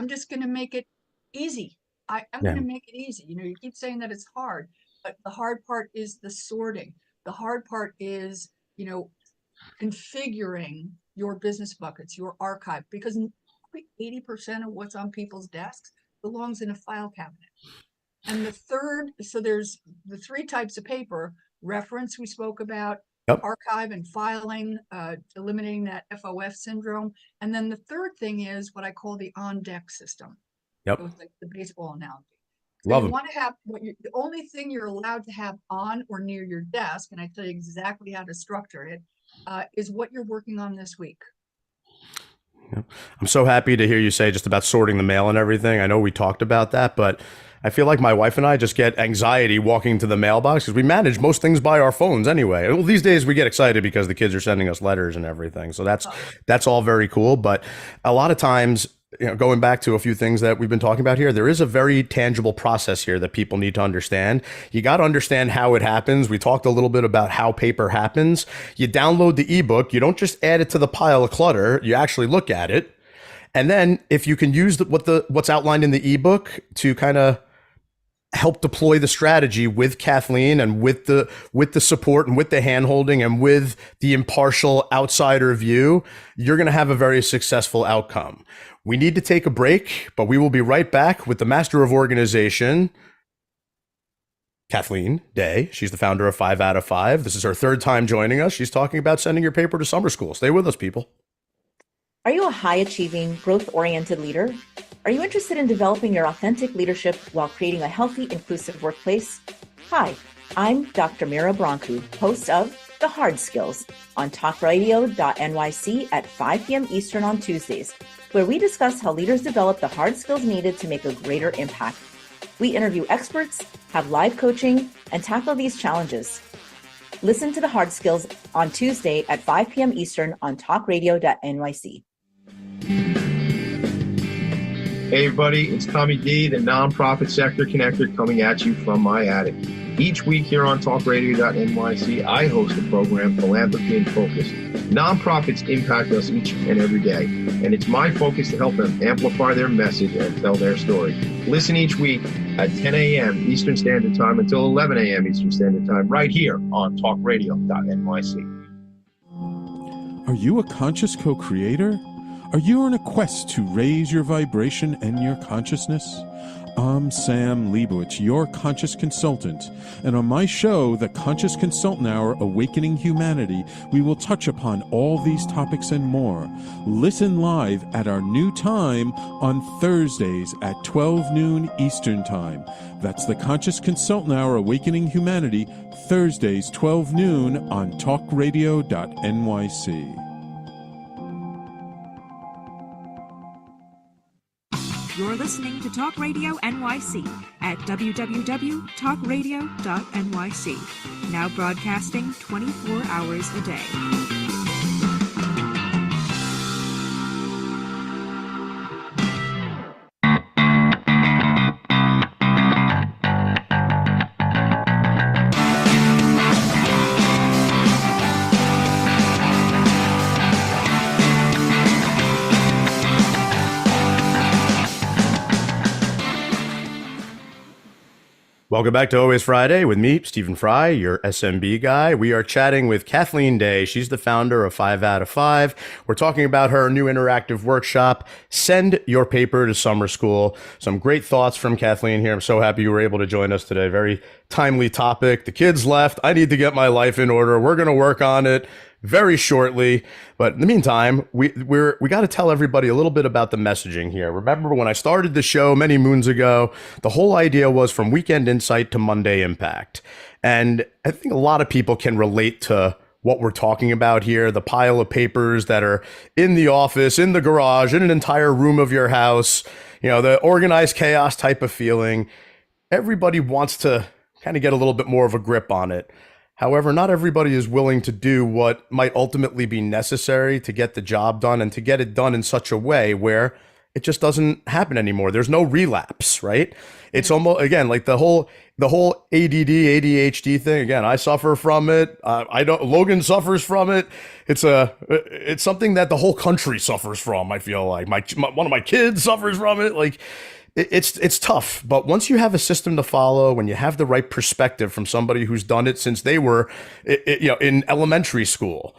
just going to make it easy. I'm going to make it easy. You keep saying that it's hard, but the hard part is the sorting. The hard part is configuring your business buckets, your archive, because 80% of what's on people's desks belongs in a file cabinet. And so there's the three types of paper: reference, we spoke about, archive and filing, eliminating that FOF syndrome. And then the third thing is what I call the on-deck system. Yep. So it's like the baseball analogy. So Love you them. want to have the only thing you're allowed to have on or near your desk, and I tell you exactly how to structure it, is what you're working on this week. I'm so happy to hear you say just about sorting the mail and everything. I know we talked about that, but I feel like my wife and I just get anxiety walking to the mailbox because we manage most things by our phones anyway. Well, these days we get excited because the kids are sending us letters and everything. So that's all very cool. But a lot of times going back to a few things that we've been talking about here, there is a very tangible process here that people need to understand. You got to understand how it happens. We talked a little bit about how paper happens. You download the ebook. You don't just add it to the pile of clutter. You actually look at it. And then if you can use what's outlined in the ebook to kind of help deploy the strategy with Kathleen and with the support and with the handholding and with the impartial outsider view, you're going to have a very successful outcome. We need to take a break, but we will be right back with the master of organization, Kathleen Day. She's the founder of 5 out of 5. This is her third time joining us. She's talking about sending your paper to summer school. Stay with us, people. Are you a high-achieving, growth-oriented leader? Are you interested in developing your authentic leadership while creating a healthy, inclusive workplace? Hi, I'm Dr. Mira Broncu, host of The Hard Skills on TalkRadio.nyc at 5 p.m. Eastern on Tuesdays, where we discuss how leaders develop the hard skills needed to make a greater impact. We interview experts, have live coaching, and tackle these challenges. Listen to The Hard Skills on Tuesday at 5 p.m. Eastern on TalkRadio.nyc. Hey everybody, it's Tommy D, the nonprofit sector connector, coming at you from my attic. Each week here on TalkRadio.nyc, I host the program Philanthropy in Focus. Nonprofits impact us each and every day, and it's my focus to help them amplify their message and tell their story. Listen each week at 10 a.m. Eastern Standard Time until 11 a.m. Eastern Standard Time, right here on TalkRadio.nyc. Are you a conscious co-creator? Are you on a quest to raise your vibration and your consciousness? I'm Sam Leibowitz, your conscious consultant, and on my show, The Conscious Consultant Hour, Awakening Humanity, we will touch upon all these topics and more. Listen live at our new time on Thursdays at 12 noon Eastern Time. That's The Conscious Consultant Hour, Awakening Humanity, Thursdays, 12 noon on TalkRadio.nyc. You're listening to Talk Radio NYC at www.talkradio.nyc. Now broadcasting 24 hours a day. Welcome back to Always Friday with me, Stephen Fry, your SMB guy. We are chatting with Kathleen Day. She's the founder of 5 out of 5. We're talking about her new interactive workshop, Send Your Paper to Summer School. Some great thoughts from Kathleen here. I'm so happy you were able to join us today. Very timely topic. The kids left. I need to get my life in order. We're going to work on it very shortly. But in the meantime, we got to tell everybody a little bit about the messaging here. Remember when I started the show many moons ago, the whole idea was from weekend insight to Monday impact. And I think a lot of people can relate to what we're talking about here, the pile of papers that are in the office, in the garage, in an entire room of your house, the organized chaos type of feeling. Everybody wants to kind of get a little bit more of a grip on it. However, not everybody is willing to do what might ultimately be necessary to get the job done and to get it done in such a way where it just doesn't happen anymore. There's no relapse, right? It's almost, again, like the whole ADD, ADHD thing. Again, I suffer from it. Logan suffers from it. It's something that the whole country suffers from. I feel like one of my kids suffers from it. Like, it's tough, but once you have a system to follow, when you have the right perspective from somebody who's done it since they were, in elementary school,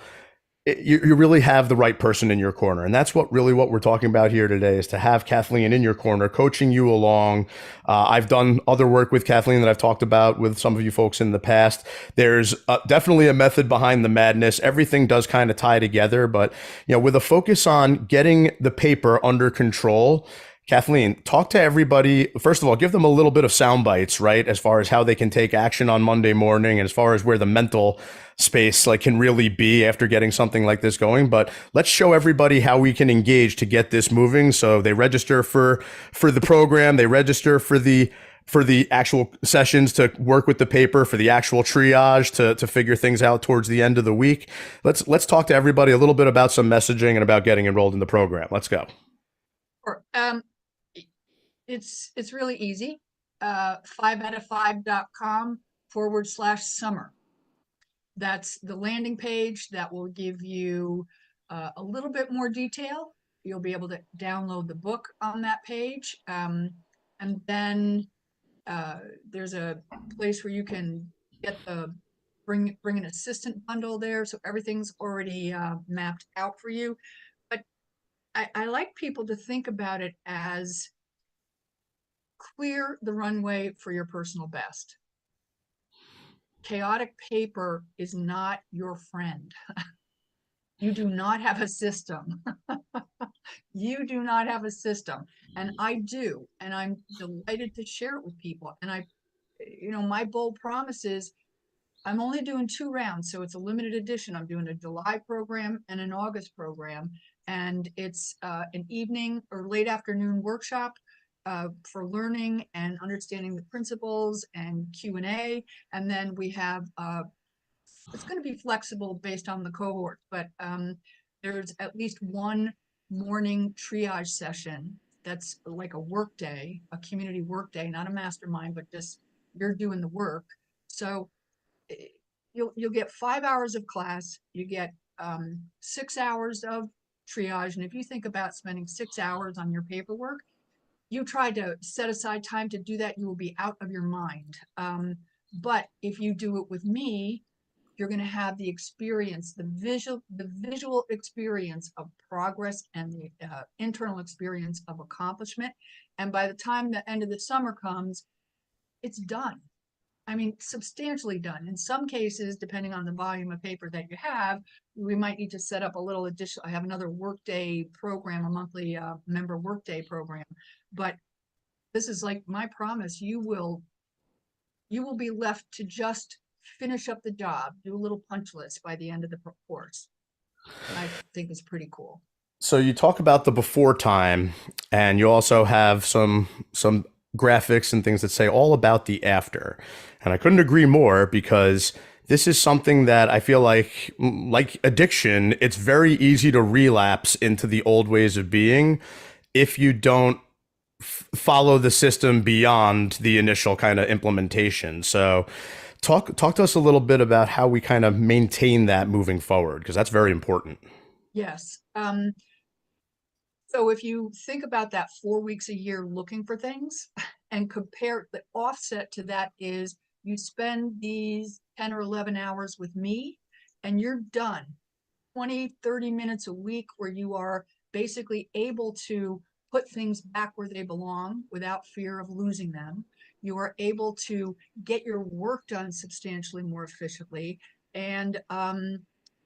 you really have the right person in your corner. And that's what we're talking about here today, is to have Kathleen in your corner, coaching you along. I've done other work with Kathleen that I've talked about with some of you folks in the past. There's definitely a method behind the madness. Everything does kind of tie together, but with a focus on getting the paper under control. Kathleen, talk to everybody. First of all, give them a little bit of sound bites, right? As far as how they can take action on Monday morning, and as far as where the mental space can really be after getting something like this going. But let's show everybody how we can engage to get this moving. So they register for the program, they register for the actual sessions to work with the paper, for the actual triage to figure things out towards the end of the week. Let's talk to everybody a little bit about some messaging and about getting enrolled in the program. Let's go. Or, it's really easy. 5out5.com/summer. That's the landing page that will give you a little bit more detail. You'll be able to download the book on that page. And then there's a place where you can get bring an assistant bundle there. So everything's already mapped out for you. But I like people to think about it as clear the runway for your personal best. Chaotic paper is not your friend. You do not have a system. You do not have a system. And I do. And I'm delighted to share it with people. And my bold promise is I'm only doing 2 rounds. So it's a limited edition. I'm doing a July program and an August program. And it's an evening or late afternoon workshop for learning and understanding the principles and Q&A. And then we have, it's going to be flexible based on the cohort, but there's at least one morning triage session that's like a work day, a community work day, not a mastermind, but just you're doing the work. So you'll get 5 hours of class, you get 6 hours of triage. And if you think about spending 6 hours on your paperwork, you try to set aside time to do that, you will be out of your mind. But if you do it with me, you're going to have the experience, the visual experience of progress and the internal experience of accomplishment. And by the time the end of the summer comes, it's done. I mean, substantially done. In some cases, depending on the volume of paper that you have, we might need to set up a little additional. I have another workday program, a monthly member workday program. But this is like my promise. You will be left to just finish up the job, do a little punch list by the end of the course. And I think it's pretty cool. So you talk about the before time, and you also have some graphics and things that say all about the after. And I couldn't agree more, because this is something that I feel like addiction, it's very easy to relapse into the old ways of being if you don't follow the system beyond the initial kind of implementation. So talk to us a little bit about how we kind of maintain that moving forward, because that's very important. Yes. So if you think about that 4 weeks a year looking for things and compare, the offset to that is you spend these 10 or 11 hours with me and you're done. 20, 30 minutes a week where you are basically able to put things back where they belong without fear of losing them. You are able to get your work done substantially more efficiently, and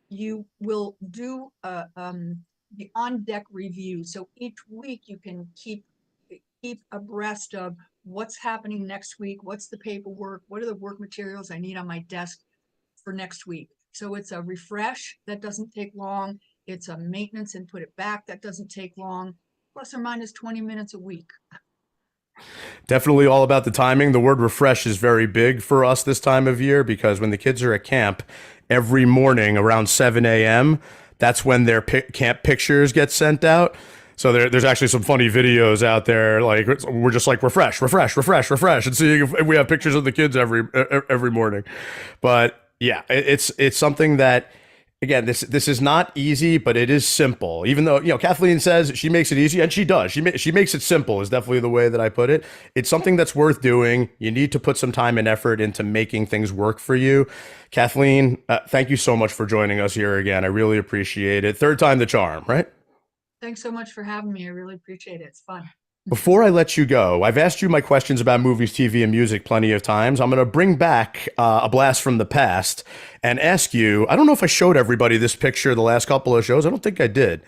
you will do the on-deck review. So each week you can keep abreast of what's happening next week, what's the paperwork, what are the work materials I need on my desk for next week. So it's a refresh that doesn't take long. It's a maintenance and put it back that doesn't take long, plus or minus 20 minutes a week. Definitely all about the timing. The word refresh is very big for us this time of year, because when the kids are at camp, every morning around 7 a.m., that's when their camp pictures get sent out. So there's actually some funny videos out there. Like, we're just like, refresh, and seeing if we have pictures of the kids every morning. But yeah, it's something that, again, this is not easy, but it is simple. Even though, Kathleen says she makes it easy, and she does. She makes it simple is definitely the way that I put it. It's something that's worth doing. You need to put some time and effort into making things work for you. Kathleen, thank you so much for joining us here again. I really appreciate it. Third time the charm, right? Thanks so much for having me. I really appreciate it. It's fun. Before I let you go, I've asked you my questions about movies, TV, and music plenty of times. I'm going to bring back a blast from the past and ask you, I don't know if I showed everybody this picture the last couple of shows. I don't think I did.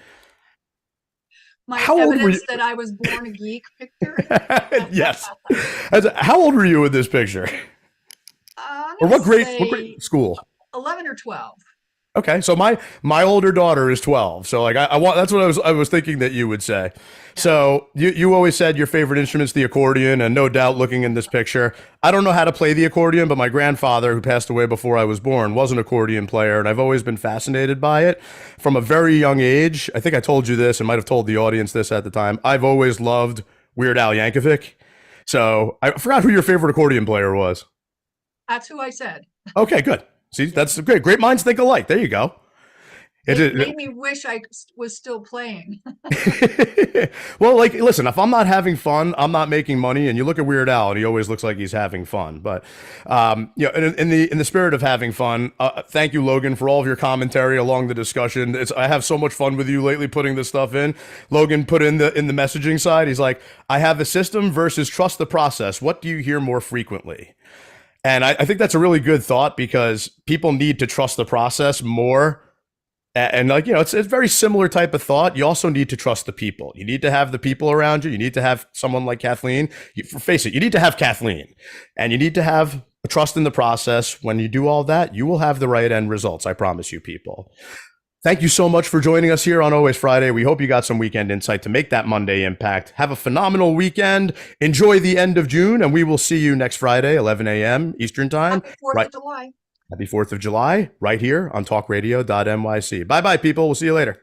My evidence that I was born a geek picture? Yes. How old were you in this picture? Or what grade school? 11 or 12. Okay, so my older daughter is 12. So like I want that's what I was thinking that you would say. So you always said your favorite instrument's the accordion, and no doubt looking in this picture, I don't know how to play the accordion, but my grandfather, who passed away before I was born, was an accordion player, and I've always been fascinated by it from a very young age. I think I told you this and might have told the audience this at the time. I've always loved Weird Al Yankovic. So I forgot who your favorite accordion player was. That's who I said. Okay, good. See, that's great. Great minds think alike. There you go. It made me wish I was still playing. Well, like, listen, if I'm not having fun, I'm not making money. And you look at Weird Al, and he always looks like he's having fun. But, in the spirit of having fun, thank you, Logan, for all of your commentary along the discussion. I have so much fun with you lately putting this stuff in. Logan put in the messaging side. He's like, I have a system versus trust the process. What do you hear more frequently? And I think that's a really good thought, because people need to trust the process more. And like, it's a very similar type of thought. You also need to trust the people. You need to have the people around you. You need to have someone like Kathleen. Face it, you need to have Kathleen, and you need to have a trust in the process. When you do all that, you will have the right end results. I promise you, people. Thank you so much for joining us here on Always Friday. We hope you got some weekend insight to make that Monday impact. Have a phenomenal weekend. Enjoy the end of June, and we will see you next Friday, 11 a.m. Eastern Time. Happy 4th of July. Happy 4th of July, right here on TalkRadio.nyc. Bye-bye, people. We'll see you later.